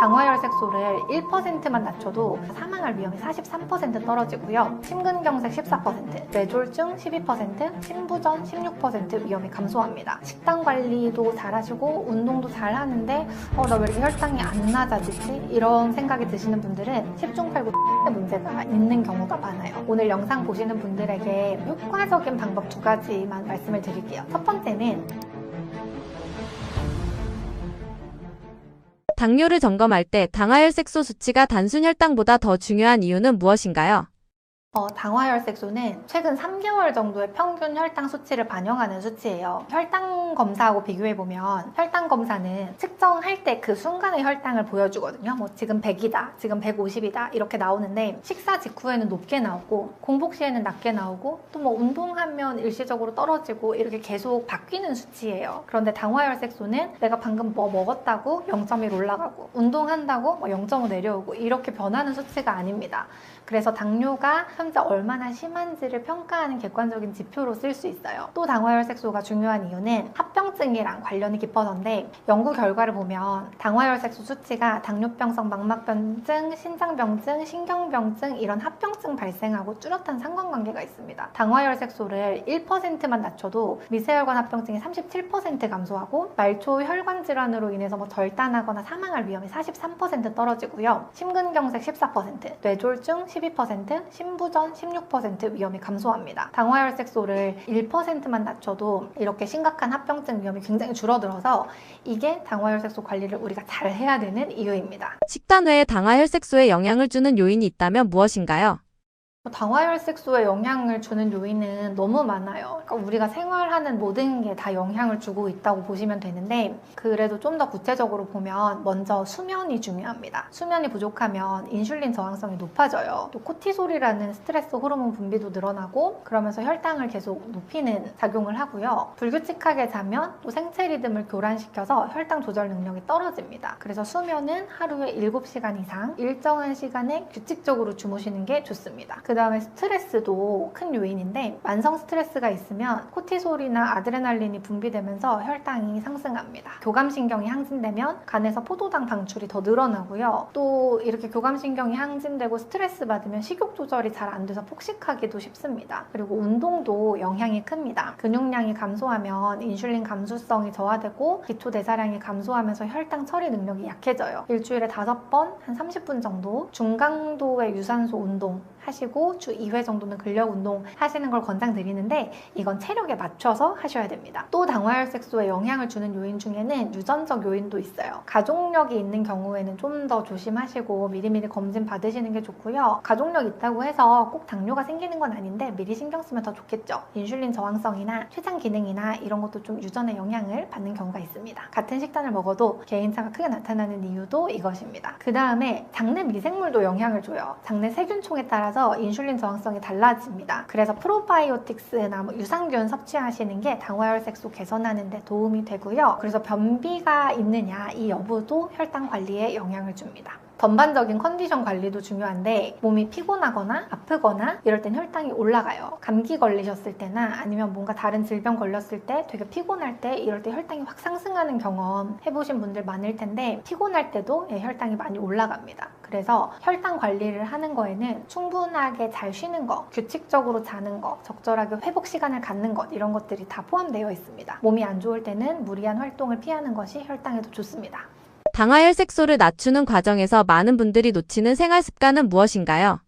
당화혈색소를 1%만 낮춰도 사망할 위험이 43% 떨어지고요. 심근경색 14%, 뇌졸중 12%, 심부전 16% 위험이 감소합니다. 식단 관리도 잘 하시고 운동도 잘 하는데 나 왜 이렇게 혈당이 안 낮아지지? 이런 생각이 드시는 분들은 10중 8구 문제가 있는 경우가 많아요. 오늘 영상 보시는 분들에게 효과적인 방법 2가지만 말씀을 드릴게요. 첫 번째는 당뇨를 점검할 때 당화혈색소 수치가 단순 혈당보다 더 중요한 이유는 무엇인가요? 당화혈색소는 최근 3개월 정도의 평균 혈당 수치를 반영하는 수치예요. 혈당 검사하고 비교해보면 혈당 검사는 측정할 때 그 순간의 혈당을 보여주거든요. 지금 100이다, 지금 150이다 이렇게 나오는데 식사 직후에는 높게 나오고 공복 시에는 낮게 나오고 또 운동하면 일시적으로 떨어지고 이렇게 계속 바뀌는 수치예요. 그런데 당화혈색소는 내가 방금 뭐 먹었다고 0.1 올라가고 운동한다고 0.5 내려오고 이렇게 변하는 수치가 아닙니다. 그래서 당뇨가 현재 얼마나 심한지를 평가하는 객관적인 지표로 쓸 수 있어요. 또 당화혈색소가 중요한 이유는 합병증이랑 관련이 깊어서인데 연구 결과를 보면 당화혈색소 수치가 당뇨병성 망막병증, 신장병증, 신경병증 이런 합병증 발생하고 뚜렷한 상관관계가 있습니다. 당화혈색소를 1%만 낮춰도 미세혈관 합병증이 37% 감소하고 말초 혈관 질환으로 인해서 절단하거나 사망할 위험이 43% 떨어지고요. 심근경색 14%, 뇌졸중 12%, 심부전 16% 위험이 감소합니다. 당화혈색소를 1%만 낮춰도 이렇게 심각한 합병증 위험이 굉장히 줄어들어서 이게 당화혈색소 관리를 우리가 잘 해야 되는 이유입니다. 식단 외에 당화혈색소에 영향을 주는 요인이 있다면 무엇인가요? 당화혈색소에 영향을 주는 요인은 너무 많아요. 그러니까 우리가 생활하는 모든 게 다 영향을 주고 있다고 보시면 되는데 그래도 좀 더 구체적으로 보면 먼저 수면이 중요합니다. 수면이 부족하면 인슐린 저항성이 높아져요. 또 코티솔이라는 스트레스 호르몬 분비도 늘어나고 그러면서 혈당을 계속 높이는 작용을 하고요. 불규칙하게 자면 또 생체 리듬을 교란시켜서 혈당 조절 능력이 떨어집니다. 그래서 수면은 하루에 7시간 이상 일정한 시간에 규칙적으로 주무시는 게 좋습니다. 그 다음에 스트레스도 큰 요인인데 만성 스트레스가 있으면 코티솔이나 아드레날린이 분비되면서 혈당이 상승합니다. 교감신경이 항진되면 간에서 포도당 방출이 더 늘어나고요. 또 이렇게 교감신경이 항진되고 스트레스 받으면 식욕 조절이 잘 안 돼서 폭식하기도 쉽습니다. 그리고 운동도 영향이 큽니다. 근육량이 감소하면 인슐린 감수성이 저하되고 기초대사량이 감소하면서 혈당 처리 능력이 약해져요. 일주일에 5번 한 30분 정도 중강도의 유산소 운동 하시고 주 2회 정도는 근력 운동 하시는 걸 권장드리는데 이건 체력에 맞춰서 하셔야 됩니다. 또 당화혈색소에 영향을 주는 요인 중에는 유전적 요인도 있어요. 가족력이 있는 경우에는 좀 더 조심하시고 미리미리 검진 받으시는 게 좋고요. 가족력 있다고 해서 꼭 당뇨가 생기는 건 아닌데 미리 신경 쓰면 더 좋겠죠. 인슐린 저항성이나 췌장 기능이나 이런 것도 좀 유전의 영향을 받는 경우가 있습니다. 같은 식단을 먹어도 개인차가 크게 나타나는 이유도 이것입니다. 그 다음에 장내 미생물도 영향을 줘요. 장내 세균총에 따라서 인슐린 저항성이 달라집니다. 그래서 프로바이오틱스나 유산균 섭취하시는 게 당화혈색소 개선하는 데 도움이 되고요. 그래서 변비가 있느냐 이 여부도 혈당 관리에 영향을 줍니다. 전반적인 컨디션 관리도 중요한데 몸이 피곤하거나 아프거나 이럴 땐 혈당이 올라가요. 감기 걸리셨을 때나 아니면 뭔가 다른 질병 걸렸을 때 되게 피곤할 때 이럴 때 혈당이 확 상승하는 경험 해보신 분들 많을 텐데 피곤할 때도 혈당이 많이 올라갑니다. 그래서 혈당 관리를 하는 거에는 충분하게 잘 쉬는 거, 규칙적으로 자는 거, 적절하게 회복 시간을 갖는 것 이런 것들이 다 포함되어 있습니다. 몸이 안 좋을 때는 무리한 활동을 피하는 것이 혈당에도 좋습니다. 당화혈색소를 낮추는 과정에서 많은 분들이 놓치는 생활 습관은 무엇인가요?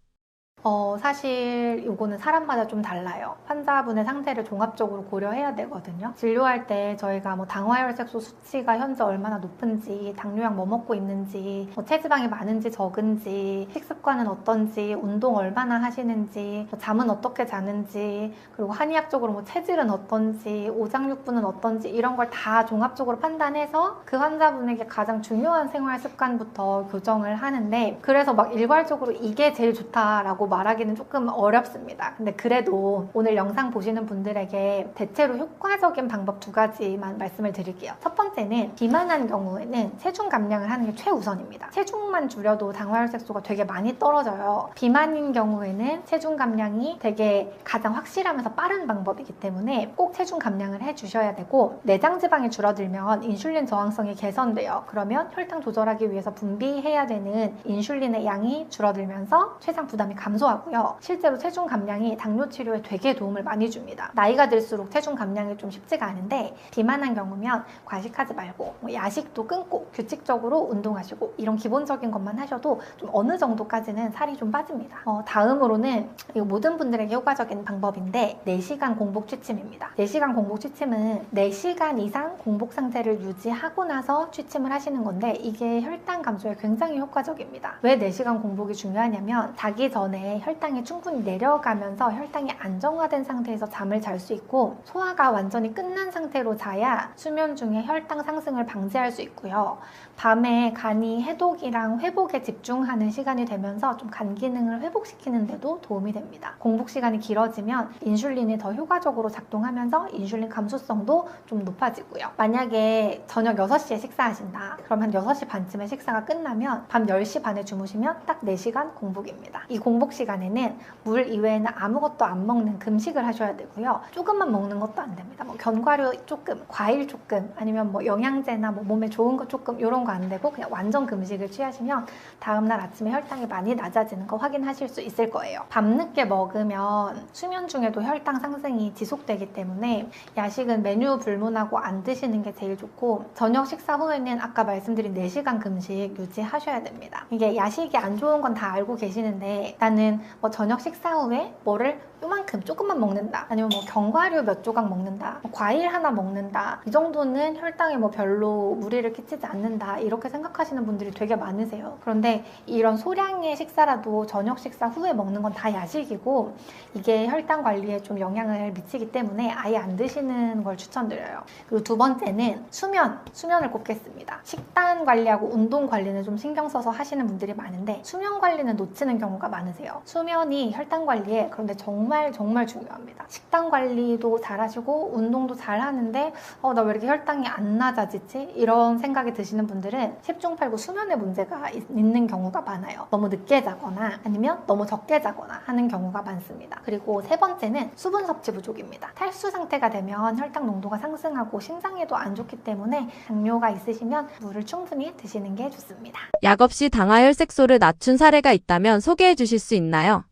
사실 이거는 사람마다 좀 달라요. 환자분의 상태를 종합적으로 고려해야 되거든요. 진료할 때 저희가 당화혈색소 수치가 현재 얼마나 높은지, 당뇨약 뭐 먹고 있는지, 체지방이 많은지 적은지, 식습관은 어떤지, 운동 얼마나 하시는지, 잠은 어떻게 자는지, 그리고 한의학적으로 체질은 어떤지, 오장육부는 어떤지 이런 걸 다 종합적으로 판단해서 그 환자분에게 가장 중요한 생활 습관부터 교정을 하는데 그래서 일괄적으로 이게 제일 좋다라고 말하기는 조금 어렵습니다. 근데 그래도 오늘 영상 보시는 분들에게 대체로 효과적인 방법 2가지만 말씀을 드릴게요. 첫 번째는 비만한 경우에는 체중 감량을 하는 게 최우선입니다. 체중만 줄여도 당화혈색소가 되게 많이 떨어져요. 비만인 경우에는 체중 감량이 되게 가장 확실하면서 빠른 방법이기 때문에 꼭 체중 감량을 해주셔야 되고, 내장 지방이 줄어들면 인슐린 저항성이 개선돼요. 그러면 혈당 조절하기 위해서 분비해야 되는 인슐린의 양이 줄어들면서 췌장 부담이 감소하고요. 실제로 체중 감량이 당뇨 치료에 되게 도움을 많이 줍니다. 나이가 들수록 체중 감량이 좀 쉽지가 않은데, 비만한 경우면 과식하지 말고 야식도 끊고 규칙적으로 운동하시고 이런 기본적인 것만 하셔도 좀 어느 정도까지는 살이 좀 빠집니다. 다음으로는 이거 모든 분들에게 효과적인 방법인데 4시간 공복 취침입니다. 4시간 공복 취침은 4시간 이상 공복 상태를 유지하고 나서 취침을 하시는 건데, 이게 혈당 감소에 굉장히 효과적입니다. 왜 4시간 공복이 중요하냐면 자기 전에 혈당이 충분히 내려가면서 혈당이 안정화된 상태에서 잠을 잘 수 있고, 소화가 완전히 끝난 상태로 자야 수면 중에 혈당 상승을 방지할 수 있고요. 밤에 간이 해독이랑 회복에 집중하는 시간이 되면서 좀 간 기능을 회복시키는 데도 도움이 됩니다. 공복 시간이 길어지면 인슐린이 더 효과적으로 작동하면서 인슐린 감수성도 좀 높아지고요. 만약에 저녁 6시에 식사하신다. 그러면 6시 반쯤에 식사가 끝나면 밤 10시 반에 주무시면 딱 4시간 공복입니다. 이 공복 시간에는 물 이외에는 아무것도 안 먹는 금식을 하셔야 되고요. 조금만 먹는 것도 안 됩니다. 견과류 조금, 과일 조금, 아니면 영양제나 몸에 좋은 거 조금, 이런 거 안 되고 그냥 완전 금식을 취하시면 다음날 아침에 혈당이 많이 낮아지는 거 확인하실 수 있을 거예요. 밤늦게 먹으면 수면 중에도 혈당 상승이 지속되기 때문에 야식은 메뉴 불문하고 안 드시는 게 제일 좋고, 저녁 식사 후에는 아까 말씀드린 4시간 금식 유지하셔야 됩니다. 이게 야식이 안 좋은 건 다 알고 계시는데, 나는 저녁 식사 후에 뭐를 요만큼 조금만 먹는다, 아니면 견과류 몇 조각 먹는다, 과일 하나 먹는다, 이 정도는 혈당에 별로 무리를 끼치지 않는다, 이렇게 생각하시는 분들이 되게 많으세요. 그런데 이런 소량의 식사라도 저녁 식사 후에 먹는 건 다 야식이고, 이게 혈당 관리에 좀 영향을 미치기 때문에 아예 안 드시는 걸 추천드려요. 그리고 2번째는 수면을 꼽겠습니다. 식단 관리하고 운동 관리는 좀 신경 써서 하시는 분들이 많은데, 수면 관리는 놓치는 경우가 많으세요. 수면이 혈당 관리에 그런데 정말 중요합니다. 식단 관리도 잘 하시고 운동도 잘 하는데 나 왜 이렇게 혈당이 안 낮아지지? 이런 생각이 드시는 분들은 10중 8구 수면에 문제가 있는 경우가 많아요. 너무 늦게 자거나 아니면 너무 적게 자거나 하는 경우가 많습니다. 그리고 3번째는 수분 섭취 부족입니다. 탈수 상태가 되면 혈당 농도가 상승하고 심장에도 안 좋기 때문에 당뇨가 있으시면 물을 충분히 드시는 게 좋습니다. 약 없이 당화혈색소를 낮춘 사례가 있다면 소개해 주실 수 있나요?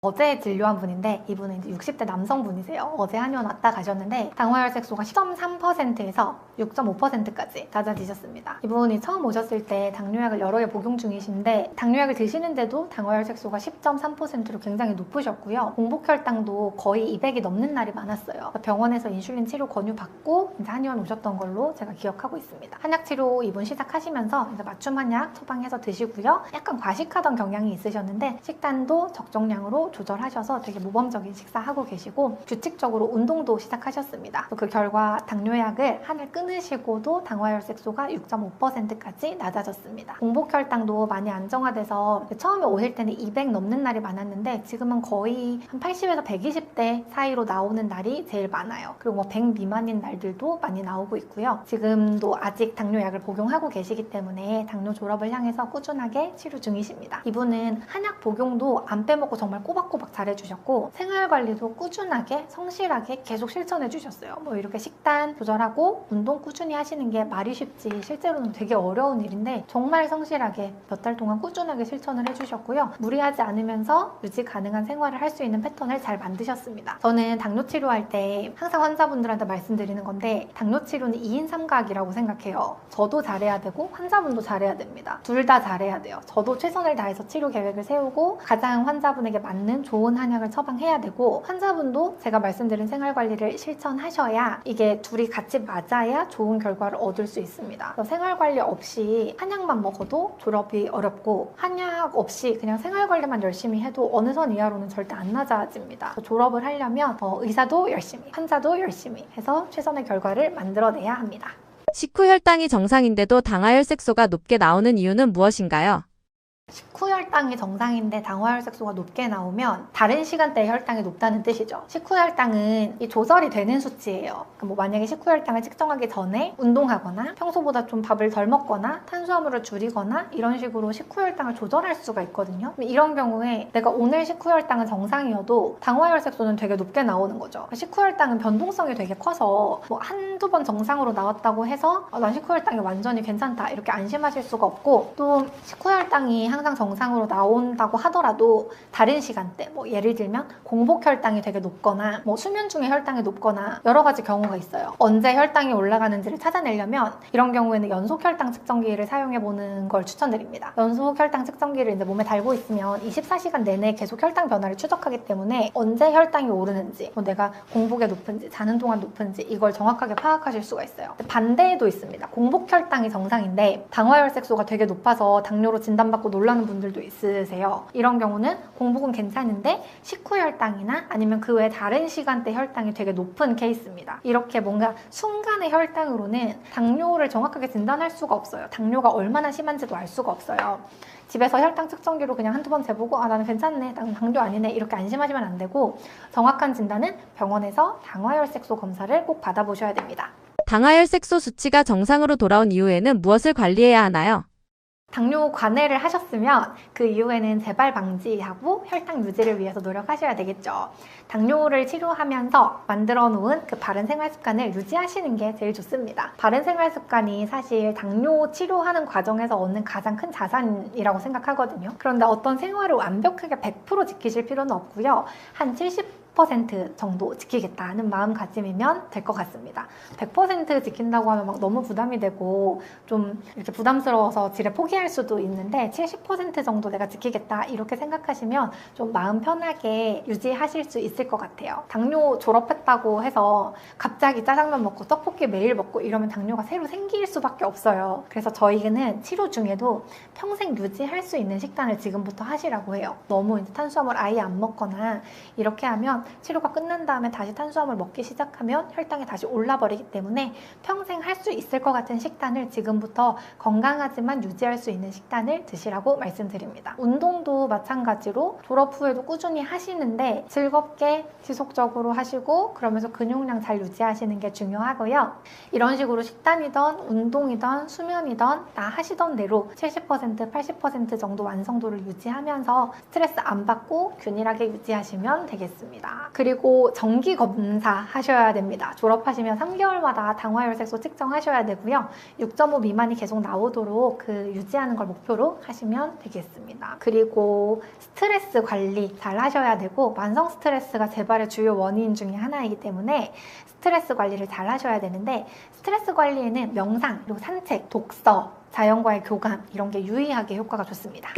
어제 진료한 분인데, 이분은 이제 60대 남성분이세요. 어제 한의원 왔다 가셨는데 당화혈색소가 10.3%에서 6.5%까지 낮아지셨습니다. 이분이 처음 오셨을 때 당뇨약을 여러 개 복용 중이신데, 당뇨약을 드시는데도 당화혈색소가 10.3%로 굉장히 높으셨고요. 공복혈당도 거의 200이 넘는 날이 많았어요. 병원에서 인슐린 치료 권유받고 이제 한의원 오셨던 걸로 제가 기억하고 있습니다. 한약 치료 이분 시작하시면서 이제 맞춤 한약 처방해서 드시고요. 약간 과식하던 경향이 있으셨는데 식단도 적정량으로 조절하셔서 되게 모범적인 식사하고 계시고, 규칙적으로 운동도 시작하셨습니다. 그 결과 당뇨약을 한 알 끊으시고도 당화혈색소가 6.5%까지 낮아졌습니다. 공복혈당도 많이 안정화돼서 처음에 오실 때는 200 넘는 날이 많았는데 지금은 거의 한 80에서 120대 사이로 나오는 날이 제일 많아요. 그리고 100 미만인 날들도 많이 나오고 있고요. 지금도 아직 당뇨약을 복용하고 계시기 때문에 당뇨 졸업을 향해서 꾸준하게 치료 중이십니다. 이분은 한약 복용도 안 빼먹고 정말 꼬박꼬박 잘해주셨고, 생활관리도 꾸준하게 성실하게 계속 실천해 주셨어요. 이렇게 식단 조절하고 운동 꾸준히 하시는 게 말이 쉽지 실제로는 되게 어려운 일인데 정말 성실하게 몇 달 동안 꾸준하게 실천을 해주셨고요. 무리하지 않으면서 유지 가능한 생활을 할 수 있는 패턴을 잘 만드셨습니다. 저는 당뇨 치료할 때 항상 환자분들한테 말씀드리는 건데, 당뇨 치료는 2인 3각이라고 생각해요. 저도 잘해야 되고 환자분도 잘해야 됩니다. 둘 다 잘해야 돼요. 저도 최선을 다해서 치료 계획을 세우고 가장 환자분에게 맞는 좋은 한약을 처방해야 되고, 환자분도 제가 말씀드린 생활관리를 실천하셔야 이게 둘이 같이 맞아야 좋은 결과를 얻을 수 있습니다. 생활관리 없이 한약만 먹어도 졸업이 어렵고, 한약 없이 그냥 생활관리만 열심히 해도 어느 선 이하로는 절대 안 낮아집니다. 졸업을 하려면 의사도 열심히, 환자도 열심히 해서 최선의 결과를 만들어내야 합니다. 식후 혈당이 정상인데도 당화혈색소가 높게 나오는 이유는 무엇인가요? 식후 혈당이 정상인데 당화혈색소가 높게 나오면 다른 시간대에 혈당이 높다는 뜻이죠. 식후 혈당은 이 조절이 되는 수치예요. 뭐 만약에 식후 혈당을 측정하기 전에 운동하거나 평소보다 좀 밥을 덜 먹거나 탄수화물을 줄이거나 이런 식으로 식후 혈당을 조절할 수가 있거든요. 이런 경우에 내가 오늘 식후 혈당은 정상이어도 당화혈색소는 되게 높게 나오는 거죠. 식후 혈당은 변동성이 되게 커서 뭐 한두 번 정상으로 나왔다고 해서 난 식후 혈당이 완전히 괜찮다 이렇게 안심하실 수가 없고, 또 식후 혈당이 항상 정상으로 나온다고 하더라도 다른 시간대, 뭐 예를 들면 공복 혈당이 되게 높거나 뭐 수면 중에 혈당이 높거나 여러 가지 경우가 있어요. 언제 혈당이 올라가는지를 찾아내려면 이런 경우에는 연속 혈당 측정기를 사용해 보는 걸 추천드립니다. 연속 혈당 측정기를 이제 몸에 달고 있으면 24시간 내내 계속 혈당 변화를 추적하기 때문에 언제 혈당이 오르는지, 뭐 내가 공복에 높은지 자는 동안 높은지 이걸 정확하게 파악하실 수가 있어요. 반대도 있습니다. 공복 혈당이 정상인데 당화혈색소가 되게 높아서 당뇨로 진단받고 놀라는 분들도 있으세요. 이런 경우는 공복은 괜찮은데 식후 혈당이나 아니면 그 외 다른 시간대 혈당이 되게 높은 케이스입니다. 이렇게 뭔가 순간의 혈당으로는 당뇨를 정확하게 진단할 수가 없어요. 당뇨가 얼마나 심한지도 알 수가 없어요. 집에서 혈당 측정기로 그냥 한두 번 재보고 나는 괜찮네, 나는 당뇨 아니네 이렇게 안심하시면 안 되고, 정확한 진단은 병원에서 당화혈색소 검사를 꼭 받아보셔야 됩니다. 당화혈색소 수치가 정상으로 돌아온 이후에는 무엇을 관리해야 하나요? 당뇨 관해를 하셨으면 그 이후에는 재발 방지하고 혈당 유지를 위해서 노력하셔야 되겠죠. 당뇨를 치료하면서 만들어 놓은 그 바른 생활 습관을 유지하시는 게 제일 좋습니다. 바른 생활 습관이 사실 당뇨 치료하는 과정에서 얻는 가장 큰 자산이라고 생각하거든요. 그런데 어떤 생활을 완벽하게 100% 지키실 필요는 없고요. 한 70% 정도 지키겠다는 마음가짐이면 될 것 같습니다. 100% 지킨다고 하면 막 너무 부담이 되고 좀 이렇게 부담스러워서 지레 포기할 수도 있는데 70% 정도 내가 지키겠다 이렇게 생각하시면 좀 마음 편하게 유지하실 수 있을 것 같아요. 당뇨 졸업했다고 해서 갑자기 짜장면 먹고 떡볶이 매일 먹고 이러면 당뇨가 새로 생길 수밖에 없어요. 그래서 저희는 치료 중에도 평생 유지할 수 있는 식단을 지금부터 하시라고 해요. 너무 이제 탄수화물 아예 안 먹거나 이렇게 하면 치료가 끝난 다음에 다시 탄수화물 먹기 시작하면 혈당이 다시 올라버리기 때문에 평생 할 수 있을 것 같은 식단을 지금부터 건강하지만 유지할 수 있는 식단을 드시라고 말씀드립니다. 운동도 마찬가지로 졸업 후에도 꾸준히 하시는데 즐겁게 지속적으로 하시고 그러면서 근육량 잘 유지하시는 게 중요하고요. 이런 식으로 식단이든 운동이든 수면이든 다 하시던 대로 70% 80% 정도 완성도를 유지하면서 스트레스 안 받고 균일하게 유지하시면 되겠습니다. 그리고 정기 검사 하셔야 됩니다. 졸업하시면 3개월마다 당화혈색소 측정하셔야 되고요. 6.5 미만이 계속 나오도록 그 유지하는 걸 목표로 하시면 되겠습니다. 그리고 스트레스 관리 잘 하셔야 되고, 만성 스트레스가 재발의 주요 원인 중에 하나이기 때문에 스트레스 관리를 잘 하셔야 되는데, 스트레스 관리에는 명상, 그리고 산책, 독서, 자연과의 교감 이런 게 유의하게 효과가 좋습니다.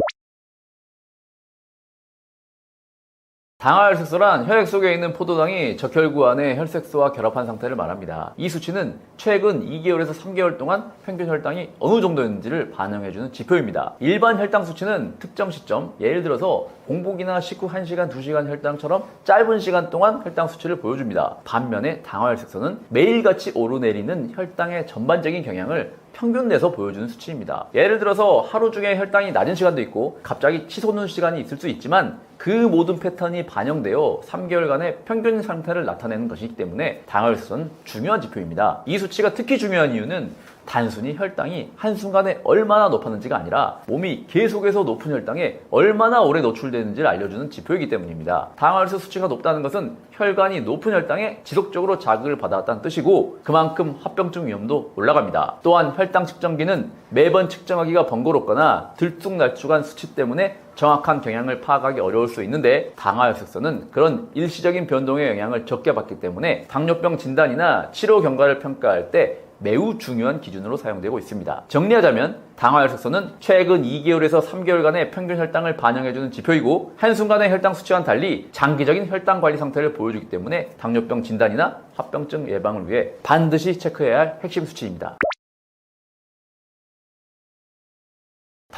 당화혈색소란 혈액 속에 있는 포도당이 적혈구 안에 혈색소와 결합한 상태를 말합니다. 이 수치는 최근 2개월에서 3개월 동안 평균 혈당이 어느 정도였는지를 반영해주는 지표입니다. 일반 혈당 수치는 특정 시점, 예를 들어서 공복이나 식후 1시간, 2시간 혈당처럼 짧은 시간 동안 혈당 수치를 보여줍니다. 반면에 당화혈색소는 매일같이 오르내리는 혈당의 전반적인 경향을 평균 내서 보여주는 수치입니다. 예를 들어서 하루 중에 혈당이 낮은 시간도 있고 갑자기 치솟는 시간이 있을 수 있지만 그 모든 패턴이 반영되어 3개월간의 평균 상태를 나타내는 것이기 때문에 당화혈색소는 중요한 지표입니다. 이 수치가 특히 중요한 이유는 단순히 혈당이 한순간에 얼마나 높았는지가 아니라 몸이 계속해서 높은 혈당에 얼마나 오래 노출되는지를 알려주는 지표이기 때문입니다. 당화혈색 수치가 높다는 것은 혈관이 높은 혈당에 지속적으로 자극을 받아왔다는 뜻이고 그만큼 합병증 위험도 올라갑니다. 또한 혈당 측정기는 매번 측정하기가 번거롭거나 들쭉날쭉한 수치 때문에 정확한 경향을 파악하기 어려울 수 있는데 당화혈색소는 그런 일시적인 변동의 영향을 적게 받기 때문에 당뇨병 진단이나 치료 경과를 평가할 때 매우 중요한 기준으로 사용되고 있습니다. 정리하자면 당화혈색소는 최근 2개월에서 3개월간의 평균 혈당을 반영해주는 지표이고 한순간의 혈당 수치와는 달리 장기적인 혈당 관리 상태를 보여주기 때문에 당뇨병 진단이나 합병증 예방을 위해 반드시 체크해야 할 핵심 수치입니다.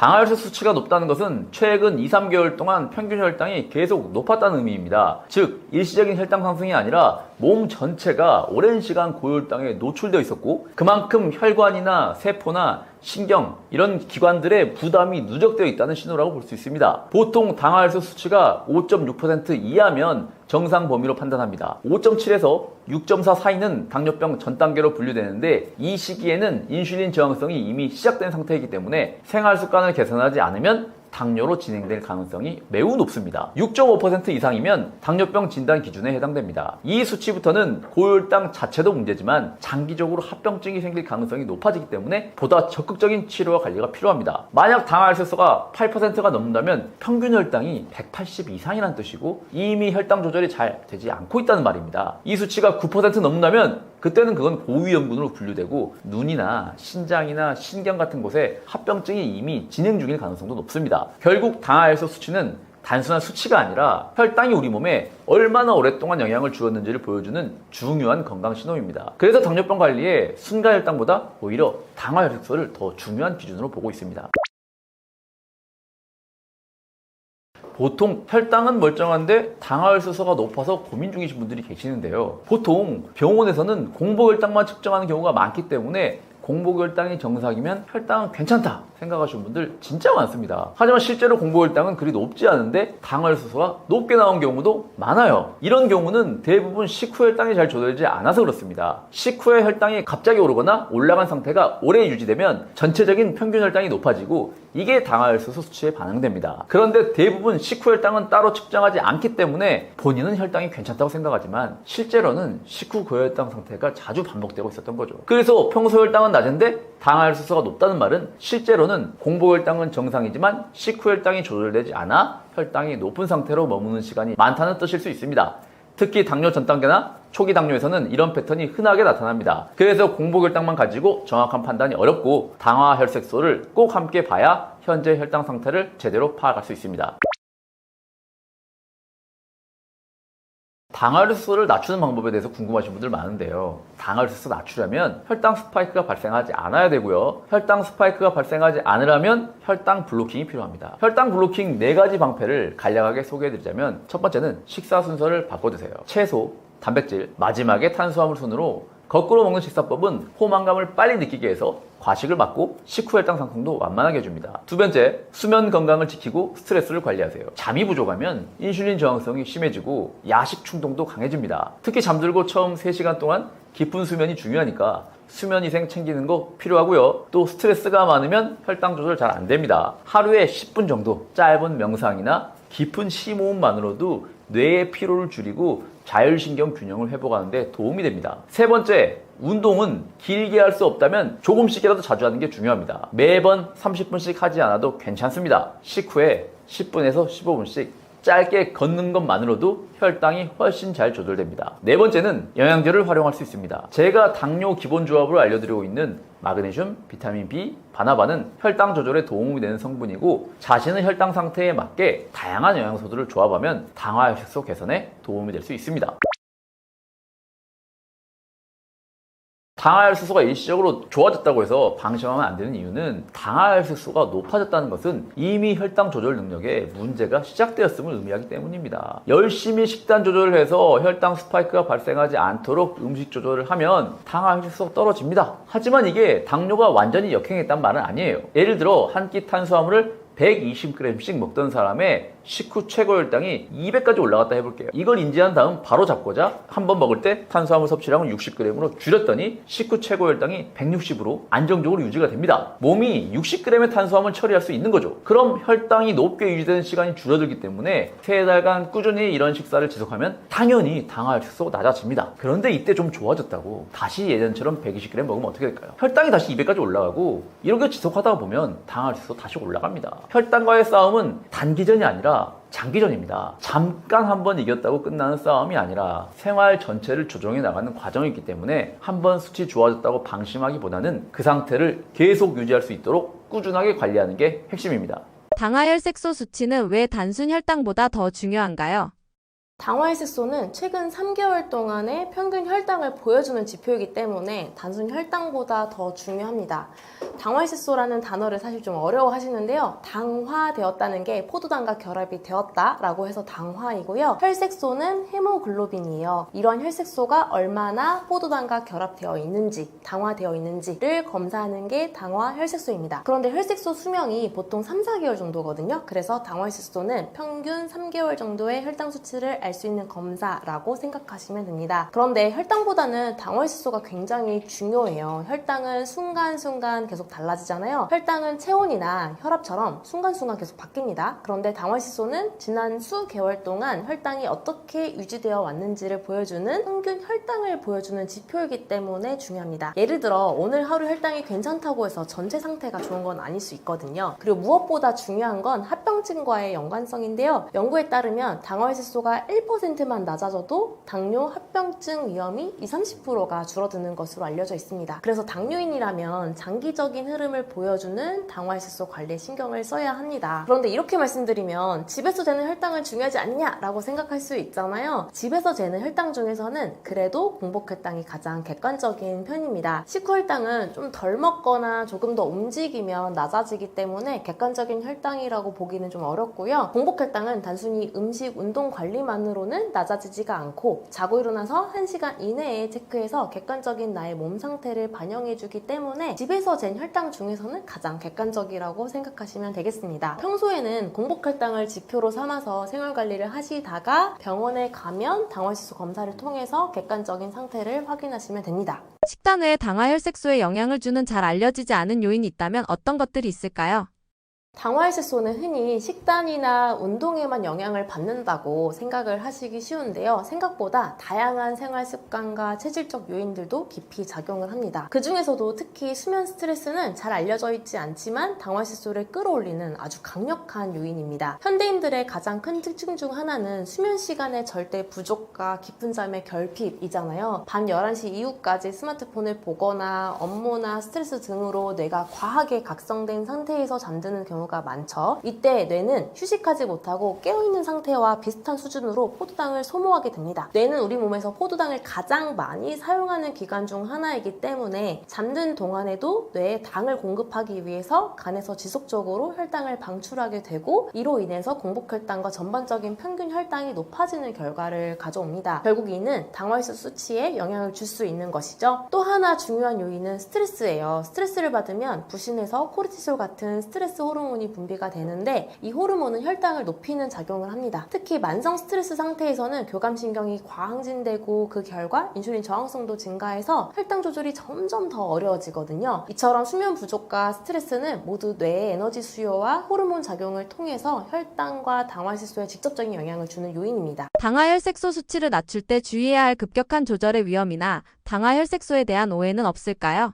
당화혈색 수치가 높다는 것은 최근 2, 3개월 동안 평균 혈당이 계속 높았다는 의미입니다. 즉 일시적인 혈당 상승이 아니라 몸 전체가 오랜 시간 고혈당에 노출되어 있었고 그만큼 혈관이나 세포나 신경 이런 기관들의 부담이 누적되어 있다는 신호라고 볼 수 있습니다. 보통 당화혈색 수치가 5.6% 이하면 정상 범위로 판단합니다. 5.7에서 6.4 사이는 당뇨병 전 단계로 분류되는데 이 시기에는 인슐린 저항성이 이미 시작된 상태이기 때문에 생활 습관을 개선하지 않으면 당뇨로 진행될 가능성이 매우 높습니다. 6.5% 이상이면 당뇨병 진단 기준에 해당됩니다. 이 수치부터는 고혈당 자체도 문제지만 장기적으로 합병증이 생길 가능성이 높아지기 때문에 보다 적극적인 치료와 관리가 필요합니다. 만약 당화혈색소가 8%가 넘는다면 평균 혈당이 180 이상이라는 뜻이고 이미 혈당 조절이 잘 되지 않고 있다는 말입니다. 이 수치가 9% 넘는다면 그때는 그건 고위험군으로 분류되고 눈이나 신장이나 신경 같은 곳에 합병증이 이미 진행 중일 가능성도 높습니다. 결국 당화혈색 수치는 단순한 수치가 아니라 혈당이 우리 몸에 얼마나 오랫동안 영향을 주었는지를 보여주는 중요한 건강 신호입니다. 그래서 당뇨병 관리에 순간혈당보다 오히려 당화혈색소를 더 중요한 기준으로 보고 있습니다. 보통 혈당은 멀쩡한데 당화혈색소가 높아서 고민 중이신 분들이 계시는데요. 보통 병원에서는 공복혈당만 측정하는 경우가 많기 때문에 공복혈당이 정상이면 혈당은 괜찮다 생각하시는 분들 진짜 많습니다. 하지만 실제로 공복혈당은 그리 높지 않은데 당화혈색소가 높게 나온 경우도 많아요. 이런 경우는 대부분 식후 혈당이 잘 조절되지 않아서 그렇습니다. 식후에 혈당이 갑자기 오르거나 올라간 상태가 오래 유지되면 전체적인 평균 혈당이 높아지고 이게 당화혈색소 수치에 반응됩니다. 그런데 대부분 식후 혈당은 따로 측정하지 않기 때문에 본인은 혈당이 괜찮다고 생각하지만 실제로는 식후 고혈당 상태가 자주 반복되고 있었던 거죠. 그래서 평소 혈당은 낮은데 당화혈색소가 높다는 말은 실제로는 공복혈당은 정상이지만 식후 혈당이 조절되지 않아 혈당이 높은 상태로 머무는 시간이 많다는 뜻일 수 있습니다. 특히 당뇨 전 단계나 초기 당뇨에서는 이런 패턴이 흔하게 나타납니다. 그래서 공복혈당만 가지고 정확한 판단이 어렵고 당화혈색소를 꼭 함께 봐야 현재 혈당 상태를 제대로 파악할 수 있습니다. 당화혈색소를 낮추는 방법에 대해서 궁금하신 분들 많은데요. 당화혈색소 낮추려면 혈당 스파이크가 발생하지 않아야 되고요. 혈당 스파이크가 발생하지 않으려면 혈당 블로킹이 필요합니다. 혈당 블로킹 4가지 방패를 간략하게 소개해드리자면 첫 번째는 식사 순서를 바꿔주세요. 채소, 단백질, 마지막에 탄수화물 순으로 거꾸로 먹는 식사법은 포만감을 빨리 느끼게 해서 과식을 막고 식후 혈당 상승도 완만하게 해줍니다. 두 번째, 수면 건강을 지키고 스트레스를 관리하세요. 잠이 부족하면 인슐린 저항성이 심해지고 야식 충동도 강해집니다. 특히 잠들고 처음 3시간 동안 깊은 수면이 중요하니까 수면 위생 챙기는 거 필요하고요. 또 스트레스가 많으면 혈당 조절 잘 안 됩니다. 하루에 10분 정도 짧은 명상이나 깊은 심호흡만으로도 뇌의 피로를 줄이고 자율신경 균형을 회복하는 데 도움이 됩니다. 세 번째, 운동은 길게 할 수 없다면 조금씩이라도 자주 하는 게 중요합니다. 매번 30분씩 하지 않아도 괜찮습니다. 식후에 10분에서 15분씩 짧게 걷는 것만으로도 혈당이 훨씬 잘 조절됩니다. 네 번째는 영양제를 활용할 수 있습니다. 제가 당뇨 기본 조합으로 알려드리고 있는 마그네슘, 비타민 B, 바나바는 혈당 조절에 도움이 되는 성분이고 자신의 혈당 상태에 맞게 다양한 영양소들을 조합하면 당화혈색소 개선에 도움이 될 수 있습니다. 당화혈색소가 일시적으로 좋아졌다고 해서 방심하면 안 되는 이유는 당화혈색소가 높아졌다는 것은 이미 혈당 조절 능력에 문제가 시작되었음을 의미하기 때문입니다. 열심히 식단 조절을 해서 혈당 스파이크가 발생하지 않도록 음식 조절을 하면 당화혈색소가 떨어집니다. 하지만 이게 당뇨가 완전히 역행했단 말은 아니에요. 예를 들어 한 끼 탄수화물을 120g씩 먹던 사람의 식후 최고 혈당이 200까지 올라갔다 해볼게요. 이걸 인지한 다음 바로 잡고자 한 번 먹을 때 탄수화물 섭취량을 60g으로 줄였더니 식후 최고 혈당이 160으로 안정적으로 유지가 됩니다. 몸이 60g의 탄수화물 처리할 수 있는 거죠. 그럼 혈당이 높게 유지되는 시간이 줄어들기 때문에 3달간 꾸준히 이런 식사를 지속하면 당연히 당화혈색소가 낮아집니다. 그런데 이때 좀 좋아졌다고 다시 예전처럼 120g 먹으면 어떻게 될까요? 혈당이 다시 200까지 올라가고 이렇게 지속하다 보면 당화혈색소 다시 올라갑니다. 혈당과의 싸움은 단기전이 아니라 장기전입니다. 잠깐 한번 이겼다고 끝나는 싸움이 아니라 생활 전체를 조정해 나가는 과정이기 때문에 한번 수치 좋아졌다고 방심하기보다는 그 상태를 계속 유지할 수 있도록 꾸준하게 관리하는 게 핵심입니다. 당화혈색소 수치는 왜 단순 혈당보다 더 중요한가요? 당화혈색소는 최근 3개월 동안의 평균 혈당을 보여주는 지표이기 때문에 단순 혈당보다 더 중요합니다. 당화혈색소라는 단어를 사실 좀 어려워하시는데요. 당화되었다는 게 포도당과 결합이 되었다라고 해서 당화이고요. 혈색소는 헤모글로빈이에요. 이런 혈색소가 얼마나 포도당과 결합되어 있는지, 당화되어 있는지를 검사하는 게 당화혈색소입니다. 그런데 혈색소 수명이 보통 3, 4개월 정도거든요. 그래서 당화혈색소는 평균 3개월 정도의 혈당 수치를 알 수 있는 검사라고 생각하시면 됩니다. 그런데 혈당보다는 당화혈색소가 굉장히 중요해요. 혈당은 순간순간 계속 달라지잖아요. 혈당은 체온이나 혈압처럼 순간순간 계속 바뀝니다. 그런데 당화혈색소는 지난 수개월 동안 혈당이 어떻게 유지되어 왔는지를 보여주는 평균 혈당을 보여주는 지표이기 때문에 중요합니다. 예를 들어 오늘 하루 혈당이 괜찮다고 해서 전체 상태가 좋은 건 아닐 수 있거든요. 그리고 무엇보다 중요한 건 합병증과의 연관성인데요. 연구에 따르면 당화혈색소가 1%만 낮아져도 당뇨 합병증 위험이 20-30%가 줄어드는 것으로 알려져 있습니다. 그래서 당뇨인이라면 장기적인 흐름을 보여주는 당화혈색소 관리에 신경을 써야 합니다. 그런데 이렇게 말씀드리면 집에서 재는 혈당은 중요하지 않냐라고 생각할 수 있잖아요. 집에서 재는 혈당 중에서는 그래도 공복혈당이 가장 객관적인 편입니다. 식후혈당은 좀 덜 먹거나 조금 더 움직이면 낮아지기 때문에 객관적인 혈당이라고 보기는 좀 어렵고요. 공복혈당은 단순히 음식, 운동 관리만으로는 낮아지지가 않고 자고 일어나서 1시간 이내에 체크해서 객관적인 나의 몸 상태를 반영해주기 때문에 집에서 잰 혈당 중에서는 가장 객관적이라고 생각하시면 되겠습니다. 평소에는 공복혈당을 지표로 삼아서 생활관리를 하시다가 병원에 가면 당화혈색소 검사를 통해서 객관적인 상태를 확인하시면 됩니다. 식단 외에 당화혈색소에 영향을 주는 잘 알려지지 않은 요인이 있다면 어떤 것들이 있을까요? 당화혈색소는 흔히 식단이나 운동에만 영향을 받는다고 생각을 하시기 쉬운데요. 생각보다 다양한 생활 습관과 체질적 요인들도 깊이 작용을 합니다. 그 중에서도 특히 수면 스트레스는 잘 알려져 있지 않지만 당화혈색소를 끌어올리는 아주 강력한 요인입니다. 현대인들의 가장 큰 특징 중 하나는 수면 시간의 절대 부족과 깊은 잠의 결핍이잖아요. 밤 11시 이후까지 스마트폰을 보거나 업무나 스트레스 등으로 뇌가 과하게 각성된 상태에서 잠드는 경우가 많죠. 이때 뇌는 휴식하지 못하고 깨어있는 상태와 비슷한 수준으로 포도당을 소모하게 됩니다. 뇌는 우리 몸에서 포도당을 가장 많이 사용하는 기관 중 하나이기 때문에 잠든 동안에도 뇌에 당을 공급하기 위해서 간에서 지속적으로 혈당을 방출하게 되고 이로 인해서 공복혈당과 전반적인 평균 혈당이 높아지는 결과를 가져옵니다. 결국 이는 당화혈색소 수치에 영향을 줄 수 있는 것이죠. 또 하나 중요한 요인은 스트레스예요. 스트레스를 받으면 부신에서 코르티솔 같은 스트레스 호르몬이 분비가 되는데 이 호르몬은 혈당을 높이는 작용을 합니다. 특히 만성 스트레스 상태에서는 교감신경이 과항진되고 그 결과 인슐린 저항성도 증가해서 혈당 조절이 점점 더 어려워지거든요. 이처럼 수면 부족과 스트레스는 모두 뇌의 에너지 수요와 호르몬 작용을 통해서 혈당과 당화혈색소에 직접적인 영향을 주는 요인입니다. 당화혈색소 수치를 낮출 때 주의해야 할 급격한 조절의 위험이나 당화혈색소에 대한 오해는 없을까요?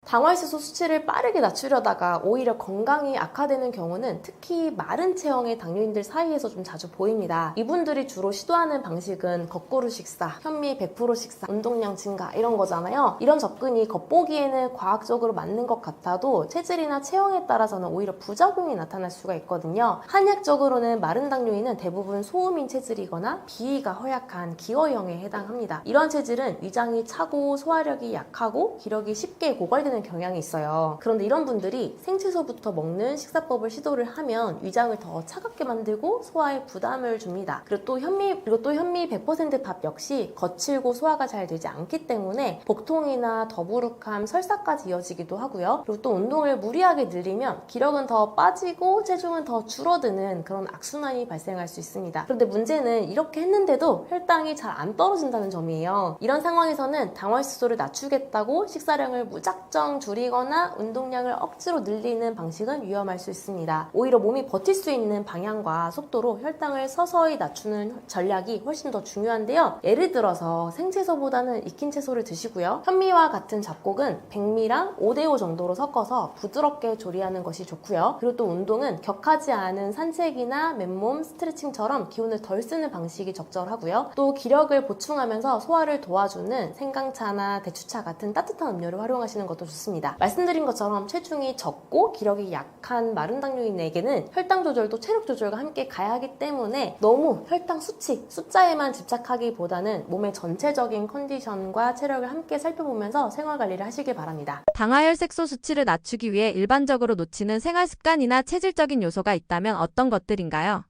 당화혈색소 수치를 빠르게 낮추려다가 오히려 건강이 악화되는 경우는 특히 마른 체형의 당뇨인들 사이에서 좀 자주 보입니다. 이분들이 주로 시도하는 방식은 거꾸로 식사, 현미 100% 식사, 운동량 증가 이런 거잖아요. 이런 접근이 겉보기에는 과학적으로 맞는 것 같아도 체질이나 체형에 따라서는 오히려 부작용이 나타날 수가 있거든요. 한약적으로는 마른 당뇨인은 대부분 소음인 체질이거나 비위가 허약한 기어형에 해당합니다. 이런 체질은 위장이 차고 소화력이 약하고 기력이 쉽게 고갈되는 경향이 있어요. 그런데 이런 분들이 생채소부터 먹는 식사법을 시도를 하면 위장을 더 차갑게 만들고 소화에 부담을 줍니다. 그리고 또 현미 100% 밥 역시 거칠고 소화가 잘 되지 않기 때문에 복통이나 더부룩함, 설사까지 이어지기도 하고요. 그리고 또 운동을 무리하게 늘리면 기력은 더 빠지고 체중은 더 줄어드는 그런 악순환이 발생할 수 있습니다. 그런데 문제는 이렇게 했는데도 혈당이 잘 안 떨어진다는 점이에요. 이런 상황에서는 당화혈색소를 낮추겠다고 식사량을 무작정 줄이거나 운동량을 억지로 늘리는 방식은 위험할 수 있습니다. 오히려 몸이 버틸 수 있는 방향과 속도로 혈당을 서서히 낮추는 전략이 훨씬 더 중요한데요. 예를 들어서 생채소보다는 익힌 채소를 드시고요. 현미와 같은 잡곡은 백미랑 5대5 정도로 섞어서 부드럽게 조리하는 것이 좋고요. 그리고 또 운동은 격하지 않은 산책이나 맨몸 스트레칭처럼 기운을 덜 쓰는 방식이 적절하고요. 또 기력을 보충하면서 소화를 도와주는 생강차나 대추차 같은 따뜻한 음료를 활용하시는 것도 좋습니다. 말씀드린 것처럼 체중이 적고 기력이 약한 마른 당뇨인에게는 혈당 조절도 체력 조절과 함께 가야 하기 때문에 너무 혈당 수치, 숫자에만 집착하기보다는 몸의 전체적인 컨디션과 체력을 함께 살펴보면서 생활 관리를 하시길 바랍니다. 당화혈색소 수치를 낮추기 위해 일반적으로 놓치는 생활 습관이나 체질적인 요소가 있다면 어떤 것들인가요?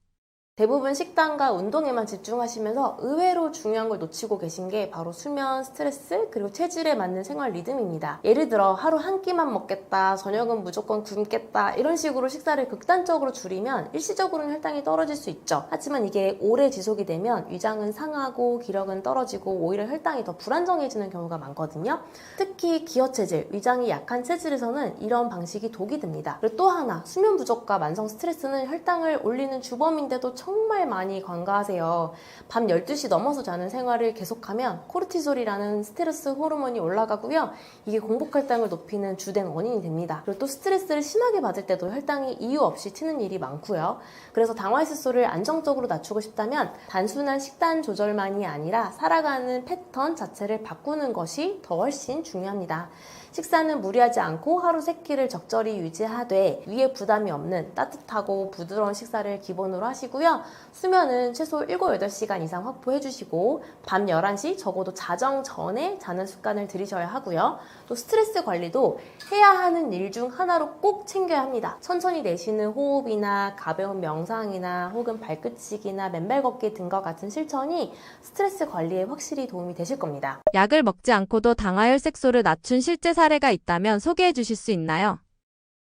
대부분 식단과 운동에만 집중하시면서 의외로 중요한 걸 놓치고 계신 게 바로 수면, 스트레스, 그리고 체질에 맞는 생활 리듬입니다. 예를 들어 하루 한 끼만 먹겠다, 저녁은 무조건 굶겠다 이런 식으로 식사를 극단적으로 줄이면 일시적으로는 혈당이 떨어질 수 있죠. 하지만 이게 오래 지속이 되면 위장은 상하고 기력은 떨어지고 오히려 혈당이 더 불안정해지는 경우가 많거든요. 특히 기어 체질, 위장이 약한 체질에서는 이런 방식이 독이 됩니다. 그리고 또 하나, 수면 부족과 만성 스트레스는 혈당을 올리는 주범인데도 정말 많이 관가하세요. 밤 12시 넘어서 자는 생활을 계속하면 코르티솔이라는 스트레스 호르몬이 올라가고요. 이게 공복 혈당을 높이는 주된 원인이 됩니다. 그리고 또 스트레스를 심하게 받을 때도 혈당이 이유 없이 튀는 일이 많고요. 그래서 당화혈색소를 안정적으로 낮추고 싶다면 단순한 식단 조절만이 아니라 살아가는 패턴 자체를 바꾸는 것이 더 훨씬 중요합니다. 식사는 무리하지 않고 하루 3끼를 적절히 유지하되 위에 부담이 없는 따뜻하고 부드러운 식사를 기본으로 하시고요. 수면은 최소 7, 8시간 이상 확보해 주시고 밤 11시 적어도 자정 전에 자는 습관을 들이셔야 하고요. 또 스트레스 관리도 해야 하는 일 중 하나로 꼭 챙겨야 합니다. 천천히 내쉬는 호흡이나 가벼운 명상이나 혹은 발끝치기나 맨발 걷기 등과 같은 실천이 스트레스 관리에 확실히 도움이 되실 겁니다. 약을 먹지 않고도 당화혈색소를 낮춘 실제 사례가 있다면 소개해 주실 수 있나요?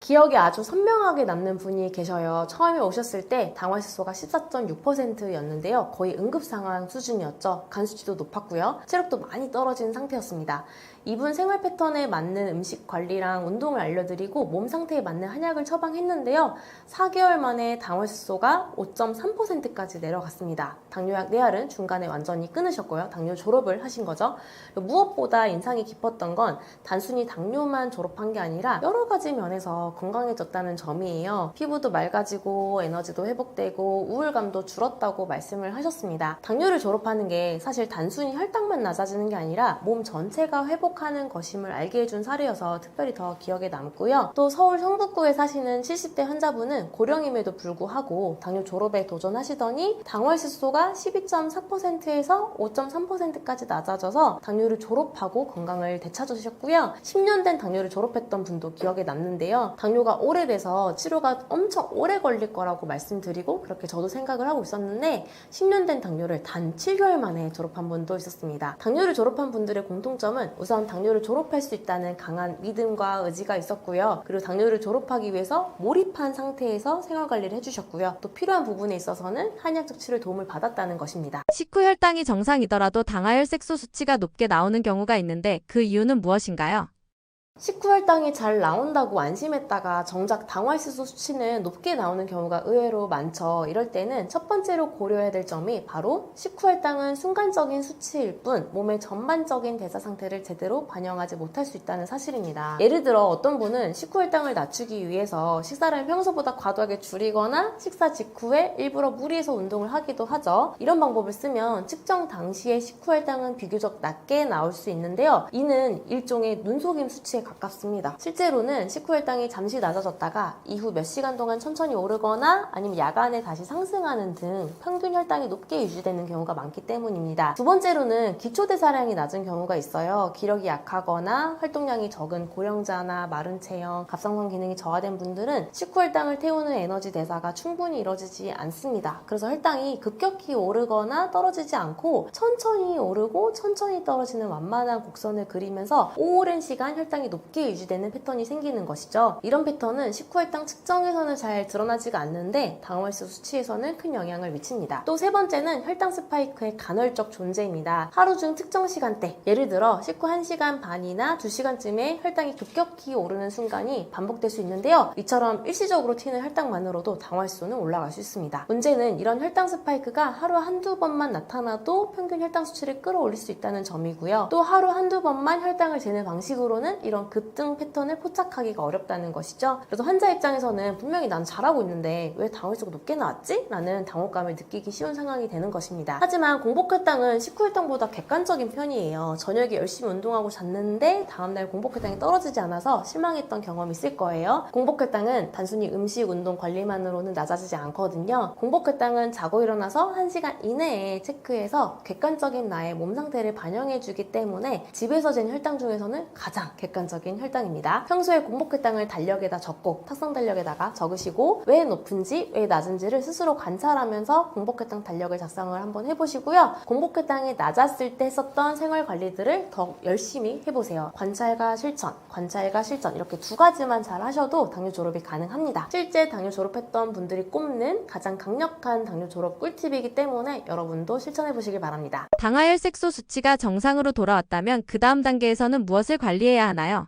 기억이 아주 선명하게 남는 분이 계셔요. 처음에 오셨을 때 당화혈색소가 14.6%였는데요. 거의 응급 상황 수준이었죠. 간 수치도 높았고요. 체력도 많이 떨어진 상태였습니다. 이분 생활 패턴에 맞는 음식 관리랑 운동을 알려드리고 몸 상태에 맞는 한약을 처방했는데요. 4개월 만에 당화혈색소가 5.3%까지 내려갔습니다. 당뇨약 내알은 중간에 완전히 끊으셨고요. 당뇨 졸업을 하신 거죠. 무엇보다 인상이 깊었던 건 단순히 당뇨만 졸업한 게 아니라 여러 가지 면에서 건강해졌다는 점이에요. 피부도 맑아지고 에너지도 회복되고 우울감도 줄었다고 말씀을 하셨습니다. 당뇨를 졸업하는 게 사실 단순히 혈당만 낮아지는 게 아니라 몸 전체가 회복하는 것임을 알게 해준 사례여서 특별히 더 기억에 남고요. 또 서울 성북구에 사시는 70대 환자분은 고령임에도 불구하고 당뇨 졸업에 도전하시더니 당화혈색소가 12.4%에서 5.3%까지 낮아져서 당뇨를 졸업하고 건강을 되찾으셨고요. 10년 된 당뇨를 졸업했던 분도 기억에 남는데요. 당뇨가 오래돼서 치료가 엄청 오래 걸릴 거라고 말씀드리고 그렇게 저도 생각을 하고 있었는데 10년 된 당뇨를 단 7개월 만에 졸업한 분도 있었습니다. 당뇨를 졸업한 분들의 공통점은 우선 당뇨를 졸업할 수 있다는 강한 믿음과 의지가 있었고요. 그리고 당뇨를 졸업하기 위해서 몰입한 상태에서 생활관리를 해주셨고요. 또 필요한 부분에 있어서는 한약적 치료의 도움을 받았다는 것입니다. 식후 혈당이 정상이더라도 당화혈색소 수치가 높게 나오는 경우가 있는데 그 이유는 무엇인가요? 식후 혈당이 잘 나온다고 안심했다가 정작 당화혈색소 수치는 높게 나오는 경우가 의외로 많죠. 이럴 때는 첫 번째로 고려해야 될 점이 바로 식후 혈당은 순간적인 수치일 뿐 몸의 전반적인 대사 상태를 제대로 반영하지 못할 수 있다는 사실입니다. 예를 들어 어떤 분은 식후 혈당을 낮추기 위해서 식사를 평소보다 과도하게 줄이거나 식사 직후에 일부러 무리해서 운동을 하기도 하죠. 이런 방법을 쓰면 측정 당시의 식후 혈당은 비교적 낮게 나올 수 있는데요. 이는 일종의 눈속임 수치에 가깝습니다. 실제로는 식후 혈당이 잠시 낮아졌다가 이후 몇 시간 동안 천천히 오르거나 아니면 야간에 다시 상승하는 등 평균 혈당이 높게 유지되는 경우가 많기 때문입니다. 두 번째로는 기초대사량이 낮은 경우가 있어요. 기력이 약하거나 활동량이 적은 고령자나 마른 체형, 갑상선 기능이 저하된 분들은 식후 혈당을 태우는 에너지 대사가 충분히 이루어지지 않습니다. 그래서 혈당이 급격히 오르거나 떨어지지 않고 천천히 오르고 천천히 떨어지는 완만한 곡선을 그리면서 오랜 시간 혈당이 높게 유지되는 패턴이 생기는 것이죠. 이런 패턴은 식후 혈당 측정에서는 잘 드러나지가 않는데 당화혈색소 수치에서는 큰 영향을 미칩니다. 또 세 번째는 혈당 스파이크의 간헐적 존재입니다. 하루 중 특정 시간대, 예를 들어 식후 1시간 반이나 2시간쯤에 혈당이 급격히 오르는 순간이 반복될 수 있는데요. 이처럼 일시적으로 튀는 혈당만으로도 당화혈색소는 올라갈 수 있습니다. 문제는 이런 혈당 스파이크가 하루 한두 번만 나타나도 평균 혈당 수치를 끌어올릴 수 있다는 점이고요. 또 하루 한두 번만 혈당을 재는 방식으로는 이런 이런 급등 패턴을 포착하기가 어렵다는 것이죠. 그래서 환자 입장에서는 분명히 난 잘하고 있는데 왜 당화혈수가 높게 나왔지? 라는 당혹감을 느끼기 쉬운 상황이 되는 것입니다. 하지만 공복혈당은 식후혈당보다 객관적인 편이에요. 저녁에 열심히 운동하고 잤는데 다음날 공복혈당이 떨어지지 않아서 실망했던 경험이 있을 거예요. 공복혈당은 단순히 음식, 운동 관리만으로는 낮아지지 않거든요. 공복혈당은 자고 일어나서 1시간 이내에 체크해서 객관적인 나의 몸 상태를 반영해주기 때문에 집에서 잰 혈당 중에서는 가장 객관적인 혈당입니다. 평소에 공복혈당을 달력에다 적고 탁상 달력에다가 적으시고 왜 높은지 왜 낮은지를 스스로 관찰하면서 공복혈당 달력을 작성을 한번 해보시고요. 공복혈당이 낮았을 때 했었던 생활 관리들을 더 열심히 해보세요. 관찰과 실천 이렇게 두 가지만 잘 하셔도 당뇨 졸업이 가능합니다. 실제 당뇨 졸업했던 분들이 꼽는 가장 강력한 당뇨 졸업 꿀팁이기 때문에 여러분도 실천해보시길 바랍니다. 당화혈색소 수치가 정상으로 돌아왔다면 그 다음 단계에서는 무엇을 관리해야 하나요?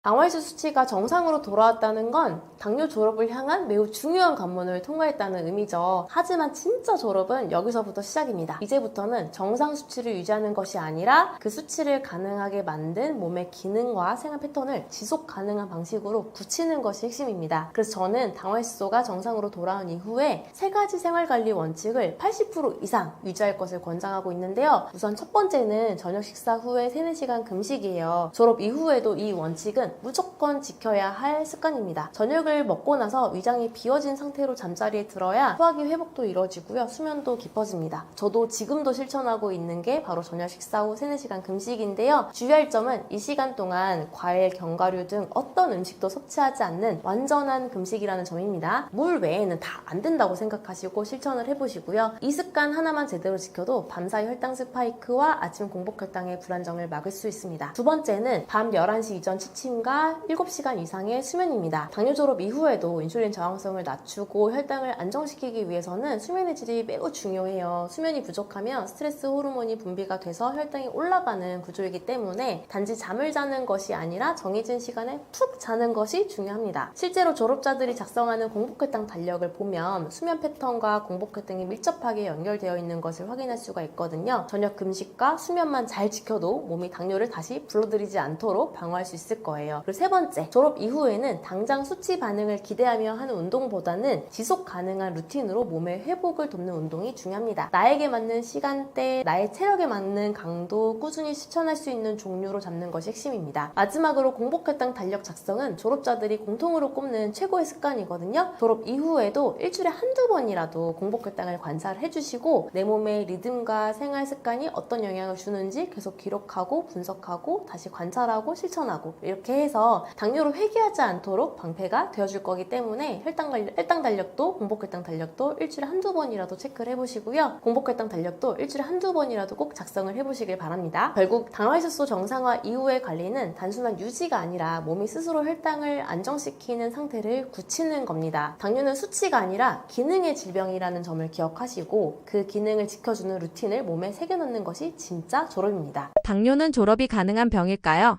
당화혈수 수치가 정상으로 돌아왔다는 건 당뇨 졸업을 향한 매우 중요한 관문을 통과했다는 의미죠. 하지만 진짜 졸업은 여기서부터 시작입니다. 이제부터는 정상 수치를 유지하는 것이 아니라 그 수치를 가능하게 만든 몸의 기능과 생활 패턴을 지속 가능한 방식으로 굳히는 것이 핵심입니다. 그래서 저는 당화혈수가 정상으로 돌아온 이후에 3가지 생활관리 원칙을 80% 이상 유지할 것을 권장하고 있는데요. 우선 첫 번째는 저녁 식사 후에 3-4시간 금식이에요. 졸업 이후에도 이 원칙은 무조건 지켜야 할 습관입니다. 저녁을 먹고 나서 위장이 비워진 상태로 잠자리에 들어야 소화기 회복도 이루어지고요. 수면도 깊어집니다. 저도 지금도 실천하고 있는 게 바로 저녁 식사 후 3-4시간 금식인데요. 주의할 점은 이 시간 동안 과일, 견과류 등 어떤 음식도 섭취하지 않는 완전한 금식이라는 점입니다. 물 외에는 다 안 된다고 생각하시고 실천을 해보시고요. 이 습관 하나만 제대로 지켜도 밤사이 혈당 스파이크와 아침 공복혈당의 불안정을 막을 수 있습니다. 두 번째는 밤 11시 이전 취침과 7시간 이상의 수면입니다. 당뇨 졸업 이후에도 인슐린 저항성을 낮추고 혈당을 안정시키기 위해서는 수면의 질이 매우 중요해요. 수면이 부족하면 스트레스 호르몬이 분비가 돼서 혈당이 올라가는 구조이기 때문에 단지 잠을 자는 것이 아니라 정해진 시간에 푹 자는 것이 중요합니다. 실제로 졸업자들이 작성하는 공복혈당 달력을 보면 수면 패턴과 공복혈당이 밀접하게 연결되어 있는 것을 확인할 수가 있거든요. 저녁 금식과 수면만 잘 지켜도 몸이 당뇨를 다시 불러들이지 않도록 방어할 수 있을 거예요. 그리고 세 번째, 졸업 이후에는 당장 수치 반응을 기대하며 하는 운동보다는 지속 가능한 루틴으로 몸의 회복을 돕는 운동이 중요합니다. 나에게 맞는 시간대, 나의 체력에 맞는 강도 꾸준히 실천할 수 있는 종류로 잡는 것이 핵심입니다. 마지막으로 공복혈당 달력 작성은 졸업자들이 공통으로 꼽는 최고의 습관이거든요. 졸업 이후에도 일주일에 한두 번이라도 공복혈당을 관찰해 주시고 내 몸의 리듬과 생활 습관이 어떤 영향을 주는지 계속 기록하고 분석하고 다시 관찰하고 실천하고 이렇게 해서 당뇨로 회귀하지 않도록 방패가 되어줄 거기 때문에 혈당 달력도 공복혈당 달력도 일주일에 한두 번이라도 체크를 해보시고요. 공복혈당 달력도 일주일에 한두 번이라도 꼭 작성을 해보시길 바랍니다. 결국 당화혈색소 정상화 이후의 관리는 단순한 유지가 아니라 몸이 스스로 혈당을 안정시키는 상태를 굳히는 겁니다. 당뇨는 수치가 아니라 기능의 질병이라는 점을 기억하시고 그 기능을 지켜주는 루틴을 몸에 새겨넣는 것이 진짜 졸업입니다. 당뇨는 졸업이 가능한 병일까요?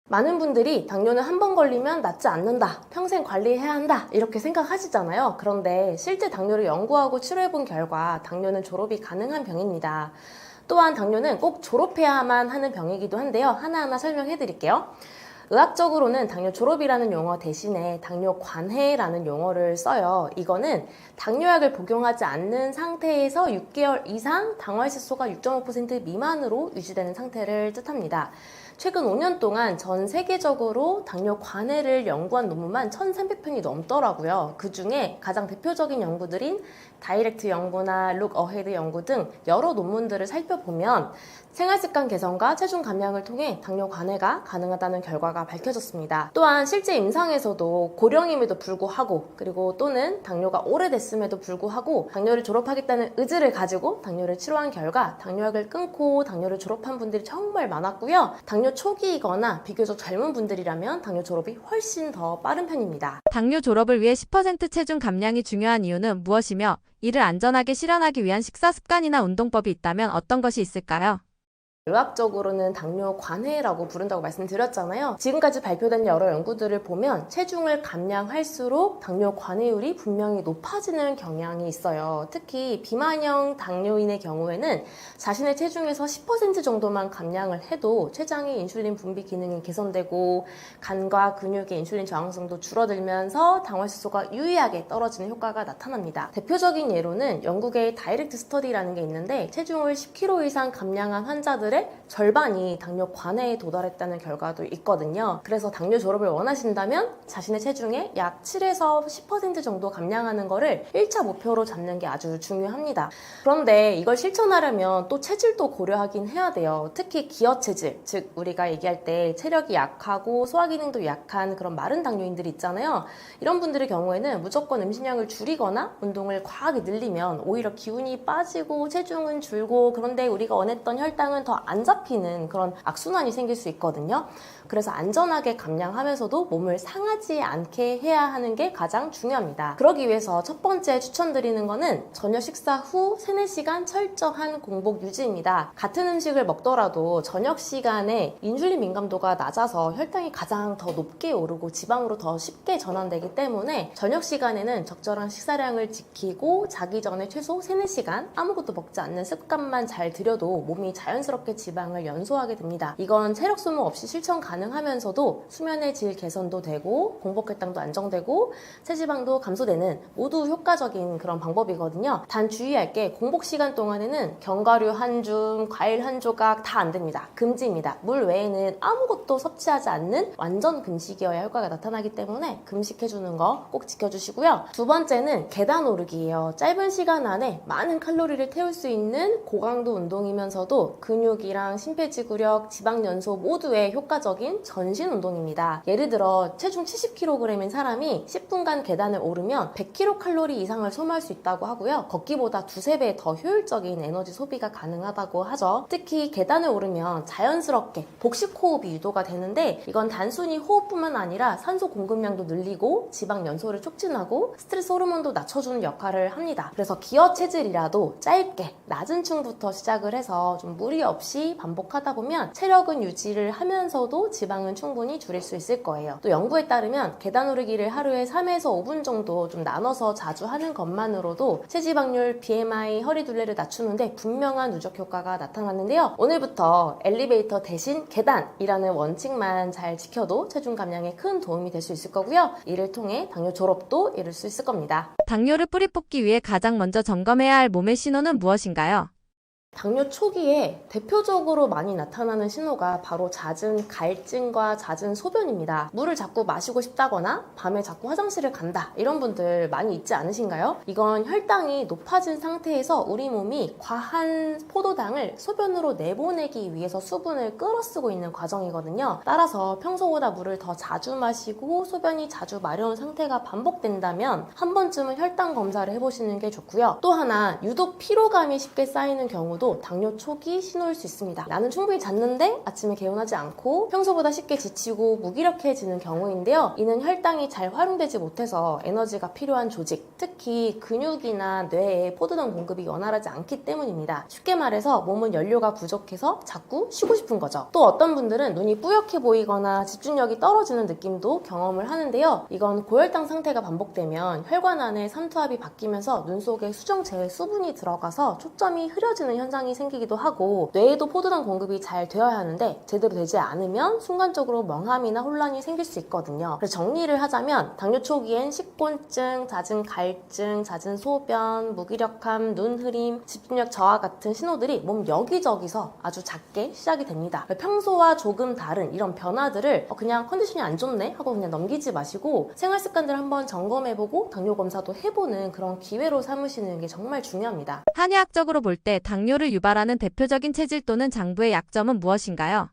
많은 분들이 당뇨는 한 번 걸리면 낫지 않는다, 평생 관리해야 한다 이렇게 생각하시잖아요. 그런데 실제 당뇨를 연구하고 치료해본 결과 당뇨는 졸업이 가능한 병입니다. 또한 당뇨는 꼭 졸업해야만 하는 병이기도 한데요. 하나하나 설명해 드릴게요. 의학적으로는 당뇨 졸업이라는 용어 대신에 당뇨 관해라는 용어를 써요. 이거는 당뇨약을 복용하지 않는 상태에서 6개월 이상 당화혈색소가 6.5% 미만으로 유지되는 상태를 뜻합니다. 최근 5년 동안 전 세계적으로 당뇨 관해를 연구한 논문만 1,300편이 넘더라고요. 그 중에 가장 대표적인 연구들인 다이렉트 연구나 룩 어헤드 연구 등 여러 논문들을 살펴보면 생활습관 개선과 체중 감량을 통해 당뇨 관해가 가능하다는 결과가 밝혀졌습니다. 또한 실제 임상에서도 고령임에도 불구하고 그리고 또는 당뇨가 오래됐음에도 불구하고 당뇨를 졸업하겠다는 의지를 가지고 당뇨를 치료한 결과 당뇨약을 끊고 당뇨를 졸업한 분들이 정말 많았고요. 당뇨 초기이거나 비교적 젊은 분들이라면 당뇨 졸업이 훨씬 더 빠른 편입니다. 당뇨 졸업을 위해 10% 체중 감량이 중요한 이유는 무엇이며 이를 안전하게 실현하기 위한 식사 습관이나 운동법이 있다면 어떤 것이 있을까요? 의학적으로는 당뇨 관해라고 부른다고 말씀드렸잖아요. 지금까지 발표된 여러 연구들을 보면 체중을 감량할수록 당뇨 관해율이 분명히 높아지는 경향이 있어요. 특히 비만형 당뇨인의 경우에는 자신의 체중에서 10% 정도만 감량을 해도 췌장의 인슐린 분비 기능이 개선되고 간과 근육의 인슐린 저항성도 줄어들면서 당화질소가 유의하게 떨어지는 효과가 나타납니다. 대표적인 예로는 영국의 다이렉트 스터디라는 게 있는데 체중을 10kg 이상 감량한 환자들의 절반이 당뇨 관해에 도달했다는 결과도 있거든요. 그래서 당뇨 졸업을 원하신다면 자신의 체중의 약 7에서 10% 정도 감량하는 거를 1차 목표로 잡는 게 아주 중요합니다. 그런데 이걸 실천하려면 또 체질도 고려하긴 해야 돼요. 특히 기어 체질, 즉 우리가 얘기할 때 체력이 약하고 소화 기능도 약한 그런 마른 당뇨인들이 있잖아요. 이런 분들의 경우에는 무조건 음식량을 줄이거나 운동을 과하게 늘리면 오히려 기운이 빠지고 체중은 줄고 그런데 우리가 원했던 혈당은 더 안 잡히는 그런 악순환이 생길 수 있거든요. 그래서 안전하게 감량하면서도 몸을 상하지 않게 해야 하는 게 가장 중요합니다. 그러기 위해서 첫 번째 추천드리는 거는 저녁 식사 후 3, 4시간 철저한 공복 유지입니다. 같은 음식을 먹더라도 저녁 시간에 인슐린 민감도가 낮아서 혈당이 가장 더 높게 오르고 지방으로 더 쉽게 전환되기 때문에 저녁 시간에는 적절한 식사량을 지키고 자기 전에 최소 3, 4시간 아무것도 먹지 않는 습관만 잘 들여도 몸이 자연스럽게 지방을 연소하게 됩니다. 이건 체력 소모 없이 실천 가능하면서도 수면의 질 개선도 되고 공복혈당도 안정되고 체지방도 감소되는 모두 효과적인 그런 방법이거든요. 단 주의할 게 공복 시간 동안에는 견과류 한 줌, 과일 한 조각 다 안 됩니다. 금지입니다. 물 외에는 아무것도 섭취하지 않는 완전 금식이어야 효과가 나타나기 때문에 금식해주는 거 꼭 지켜주시고요. 두 번째는 계단 오르기예요. 짧은 시간 안에 많은 칼로리를 태울 수 있는 고강도 운동이면서도 근육이랑 심폐지구력, 지방 연소 모두에 효과적인 전신 운동입니다. 예를 들어 체중 70kg인 사람이 10분간 계단을 오르면 100kcal 이상을 소모할 수 있다고 하고요. 걷기보다 2~3배 더 효율적인 에너지 소비가 가능하다고 하죠. 특히 계단을 오르면 자연스럽게 복식 호흡이 유도가 되는데 이건 단순히 호흡뿐만 아니라 산소 공급량도 늘리고 지방 연소를 촉진하고 스트레스 호르몬도 낮춰주는 역할을 합니다. 그래서 기어 체질이라도 짧게 낮은 층부터 시작을 해서 좀 무리 없이 반복하다 보면 체력은 유지를 하면서도 지방은 충분히 줄일 수 있을 거예요. 또 연구에 따르면 계단 오르기를 하루에 3에서 5분 정도 좀 나눠서 자주 하는 것만으로도 체지방률, BMI, 허리 둘레를 낮추는데 분명한 누적 효과가 나타났는데요. 오늘부터 엘리베이터 대신 계단이라는 원칙만 잘 지켜도 체중 감량에 큰 도움이 될 수 있을 거고요. 이를 통해 당뇨 졸업도 이룰 수 있을 겁니다. 당뇨를 뿌리 뽑기 위해 가장 먼저 점검해야 할 몸의 신호는 무엇인가요? 당뇨 초기에 대표적으로 많이 나타나는 신호가 바로 잦은 갈증과 잦은 소변입니다. 물을 자꾸 마시고 싶다거나 밤에 자꾸 화장실을 간다 이런 분들 많이 있지 않으신가요? 이건 혈당이 높아진 상태에서 우리 몸이 과한 포도당을 소변으로 내보내기 위해서 수분을 끌어쓰고 있는 과정이거든요. 따라서 평소보다 물을 더 자주 마시고 소변이 자주 마려운 상태가 반복된다면 한 번쯤은 혈당 검사를 해보시는 게 좋고요. 또 하나 유독 피로감이 쉽게 쌓이는 경우도 당뇨 초기 신호일 수 있습니다. 나는 충분히 잤는데 아침에 개운하지 않고 평소보다 쉽게 지치고 무기력해지는 경우인데요. 이는 혈당이 잘 활용되지 못해서 에너지가 필요한 조직, 특히 근육이나 뇌에 포도당 공급이 원활하지 않기 때문입니다. 쉽게 말해서 몸은 연료가 부족해서 자꾸 쉬고 싶은 거죠. 또 어떤 분들은 눈이 뿌옇게 보이거나 집중력이 떨어지는 느낌도 경험을 하는데요. 이건 고혈당 상태가 반복되면 혈관 안에 삼투압이 바뀌면서 눈 속에 수정 제외 수분이 들어가서 초점이 흐려지는 현상이 생기기도 하고 뇌에도 포도당 공급이 잘 되어야 하는데 제대로 되지 않으면 순간적으로 멍함이나 혼란이 생길 수 있거든요. 그래서 정리를 하자면 당뇨 초기엔 식곤증, 잦은 갈증, 잦은 소변, 무기력함, 눈 흐림, 집중력 저하 같은 신호들이 몸 여기저기서 아주 작게 시작이 됩니다. 평소와 조금 다른 이런 변화들을 그냥 컨디션이 안 좋네 하고 그냥 넘기지 마시고 생활 습관들을 한번 점검해보고 당뇨 검사도 해보는 그런 기회로 삼으시는 게 정말 중요합니다. 한의학적으로 볼 때 당뇨를 유발하는 대표적인 체질 또는 장부의 약점은 무엇인가요?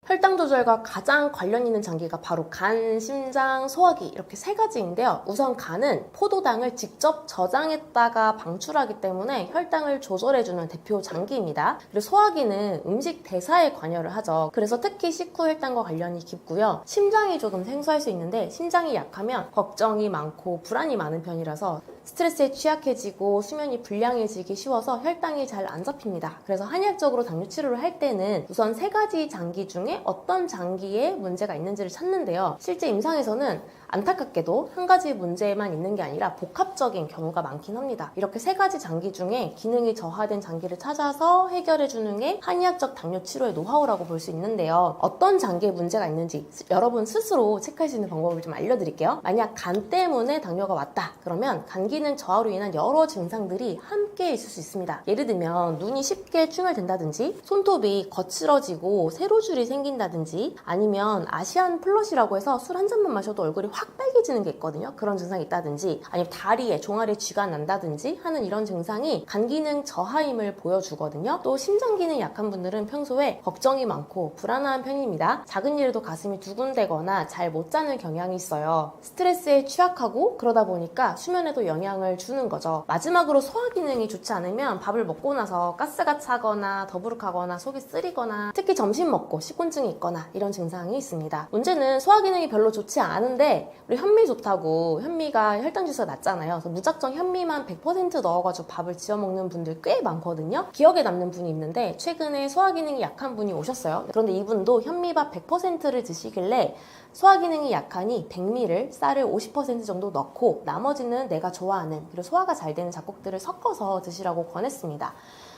혈당 조절과 가장 관련 있는 장기가 바로 간, 심장, 소화기 이렇게 세 가지인데요. 우선 간은 포도당을 직접 저장했다가 방출하기 때문에 혈당을 조절해주는 대표 장기입니다. 그리고 소화기는 음식 대사에 관여를 하죠. 그래서 특히 식후 혈당과 관련이 깊고요. 심장이 조금 생소할 수 있는데 심장이 약하면 걱정이 많고 불안이 많은 편이라서 스트레스에 취약해지고 수면이 불량해지기 쉬워서 혈당이 잘 안 잡힙니다. 그래서 한의학적으로 당뇨 치료를 할 때는 우선 3가지 장기 중에 어떤 장기에 문제가 있는지를 찾는데요. 실제 임상에서는 안타깝게도 한 가지 문제만 있는 게 아니라 복합적인 경우가 많긴 합니다. 이렇게 3가지 장기 중에 기능이 저하된 장기를 찾아서 해결해주는 게 한의학적 당뇨 치료의 노하우라고 볼 수 있는데요. 어떤 장기에 문제가 있는지 여러분 스스로 체크할 수 있는 방법을 좀 알려드릴게요. 만약 간 때문에 당뇨가 왔다 그러면 간 기능 저하로 인한 여러 증상들이 함께 있을 수 있습니다. 예를 들면 눈이 쉽게 충혈된다든지 손톱이 거칠어지고 세로줄이 생긴다든지 아니면 아시안 플러시라고 해서 술 한 잔만 마셔도 얼굴이 확 빨개지는 게 있거든요. 그런 증상이 있다든지 아니면 다리에 종아리에 쥐가 난다든지 하는 이런 증상이 간 기능 저하임을 보여주거든요. 또 심장 기능 약한 분들은 평소에 걱정이 많고 불안한 편입니다. 작은 일에도 가슴이 두근대거나 잘 못 자는 경향이 있어요. 스트레스에 취약하고 그러다 보니까 수면에도 영향을 주는 거죠. 마지막으로 소화 기능이 좋지 않으면 밥을 먹고 나서 가스가 차거나 더부룩하거나 속이 쓰리거나 특히 점심 먹고 식곤증이 있거나 이런 증상이 있습니다. 문제는 소화 기능이 별로 좋지 않은데 우리 현미 좋다고 현미가 혈당 지수가 낮잖아요. 그래서 무작정 현미만 100% 넣어가지고 밥을 지어 먹는 분들 꽤 많거든요. 기억에 남는 분이 있는데 최근에 소화 기능이 약한 분이 오셨어요. 그런데 이분도 현미밥 100%를 드시길래 소화 기능이 약하니 백미를 쌀을 50% 정도 넣고 나머지는 내가 좋아하는 그리고 소화가 잘 되는 잡곡들을 섞어서 드시라고 권했습니다.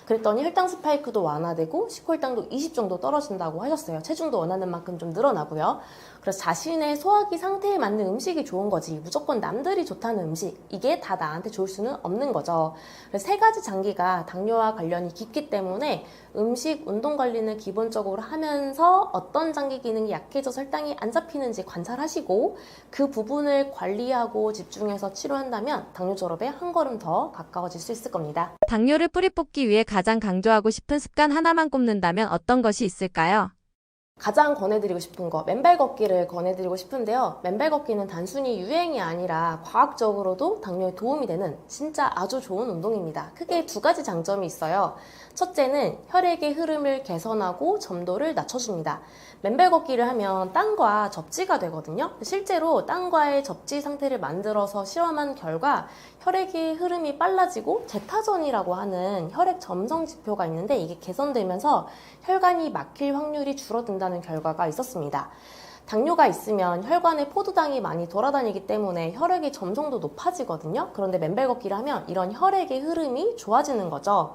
그랬더니 혈당 스파이크도 완화되고 식후혈당도 20 정도 떨어진다고 하셨어요. 체중도 원하는 만큼 좀 늘어나고요. 그래서 자신의 소화기 상태에 맞는 음식이 좋은 거지 무조건 남들이 좋다는 음식 이게 다 나한테 좋을 수는 없는 거죠. 그래서 3가지 장기가 당뇨와 관련이 깊기 때문에 음식, 운동 관리는 기본적으로 하면서 어떤 장기 기능이 약해져서 혈당이 안 잡히는지 관찰하시고 그 부분을 관리하고 집중해서 치료한다면 당뇨 졸업에 한 걸음 더 가까워질 수 있을 겁니다. 당뇨를 뿌리 뽑기 위해 가장 강조하고 싶은 습관 하나만 꼽는다면 어떤 것이 있을까요? 가장 권해드리고 싶은 거 맨발 걷기를 권해드리고 싶은데요. 맨발 걷기는 단순히 유행이 아니라 과학적으로도 당뇨에 도움이 되는 진짜 아주 좋은 운동입니다. 크게 2가지 장점이 있어요. 첫째는 혈액의 흐름을 개선하고 점도를 낮춰줍니다. 맨발 걷기를 하면 땀과 접지가 되거든요. 실제로 땀과의 접지 상태를 만들어서 실험한 결과 혈액의 흐름이 빨라지고 제타전이라고 하는 혈액 점성 지표가 있는데 이게 개선되면서 혈관이 막힐 확률이 줄어든다는 결과가 있었습니다. 당뇨가 있으면 혈관에 포도당이 많이 돌아다니기 때문에 혈액의 점성도 높아지거든요. 그런데 맨발 걷기를 하면 이런 혈액의 흐름이 좋아지는 거죠.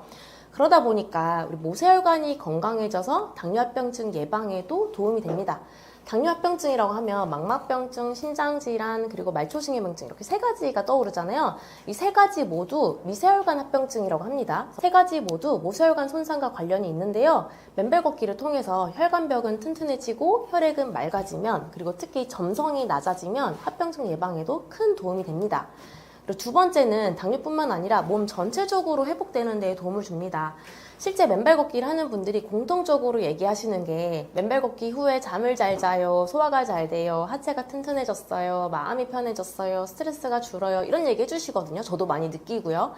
그러다 보니까 우리 모세혈관이 건강해져서 당뇨합병증 예방에도 도움이 됩니다. 당뇨합병증이라고 하면 망막병증, 신장질환, 그리고 말초신경병증 이렇게 3가지가 떠오르잖아요. 이 3가지 모두 미세혈관 합병증이라고 합니다. 3가지 모두 모세혈관 손상과 관련이 있는데요. 맨발 걷기를 통해서 혈관벽은 튼튼해지고 혈액은 맑아지면 그리고 특히 점성이 낮아지면 합병증 예방에도 큰 도움이 됩니다. 그리고 2번째는 당뇨뿐만 아니라 몸 전체적으로 회복되는 데 도움을 줍니다. 실제 맨발 걷기를 하는 분들이 공통적으로 얘기하시는 게 맨발 걷기 후에 잠을 잘 자요, 소화가 잘 돼요, 하체가 튼튼해졌어요, 마음이 편해졌어요, 스트레스가 줄어요 이런 얘기 해주시거든요. 저도 많이 느끼고요.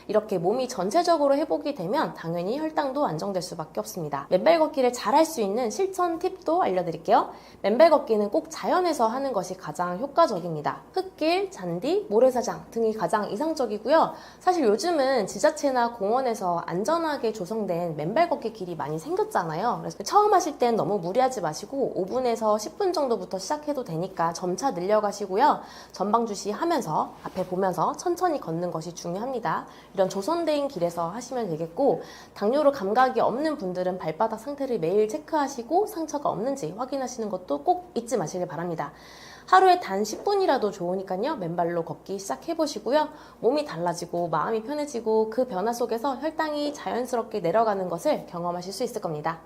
이렇게 몸이 전체적으로 회복이 되면 당연히 혈당도 안정될 수밖에 없습니다. 맨발 걷기를 잘 할 수 있는 실천 팁도 알려드릴게요. 맨발 걷기는 꼭 자연에서 하는 것이 가장 효과적입니다. 흙길, 잔디, 모래사장 등이 가장 이상적이고요. 사실 요즘은 지자체나 공원에서 안전하게 조성된 맨발 걷기 길이 많이 생겼잖아요. 그래서 처음 하실 땐 너무 무리하지 마시고 5분에서 10분 정도부터 시작해도 되니까 점차 늘려가시고요. 전방주시 하면서 앞에 보면서 천천히 걷는 것이 중요합니다. 이런 조성된 길에서 하시면 되겠고 당뇨로 감각이 없는 분들은 발바닥 상태를 매일 체크하시고 상처가 없는지 확인하시는 것도 꼭 잊지 마시길 바랍니다. 하루에 단 10분이라도 좋으니까요. 맨발로 걷기 시작해보시고요. 몸이 달라지고 마음이 편해지고 그 변화 속에서 혈당이 자연스럽게 내려가는 것을 경험하실 수 있을 겁니다.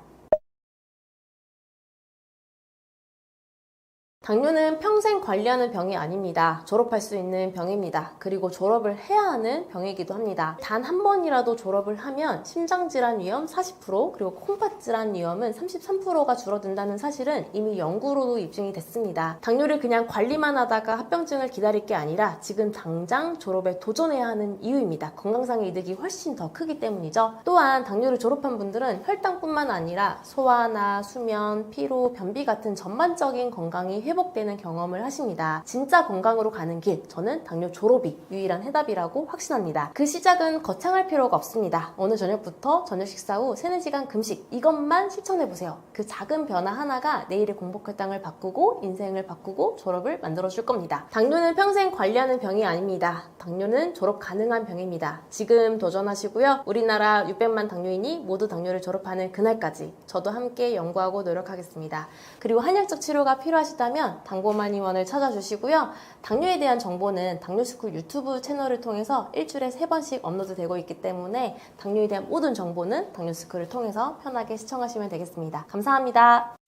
당뇨는 평생 관리하는 병이 아닙니다. 졸업할 수 있는 병입니다. 그리고 졸업을 해야 하는 병이기도 합니다. 단 한 번이라도 졸업을 하면 심장질환 위험 40% 그리고 콩팥질환 위험은 33%가 줄어든다는 사실은 이미 연구로도 입증이 됐습니다. 당뇨를 그냥 관리만 하다가 합병증을 기다릴 게 아니라 지금 당장 졸업에 도전해야 하는 이유입니다. 건강상의 이득이 훨씬 더 크기 때문이죠. 또한 당뇨를 졸업한 분들은 혈당뿐만 아니라 소화나 수면, 피로, 변비 같은 전반적인 건강이 회복되고 회복되는 경험을 하십니다. 진짜 건강으로 가는 길, 저는 당뇨 졸업이 유일한 해답이라고 확신합니다. 그 시작은 거창할 필요가 없습니다. 어느 저녁부터 저녁 식사 후 3-4시간 금식, 이것만 실천해보세요. 그 작은 변화 하나가 내일의 공복 혈당을 바꾸고 인생을 바꾸고 졸업을 만들어줄 겁니다. 당뇨는 평생 관리하는 병이 아닙니다. 당뇨는 졸업 가능한 병입니다. 지금 도전하시고요. 우리나라 600만 당뇨인이 모두 당뇨를 졸업하는 그날까지 저도 함께 연구하고 노력하겠습니다. 그리고 한약적 치료가 필요하시다면 당고만의원을 찾아주시고요. 당뇨에 대한 정보는 당뇨스쿨 유튜브 채널을 통해서 일주일에 3번씩 업로드되고 있기 때문에 당뇨에 대한 모든 정보는 당뇨스쿨을 통해서 편하게 시청하시면 되겠습니다. 감사합니다.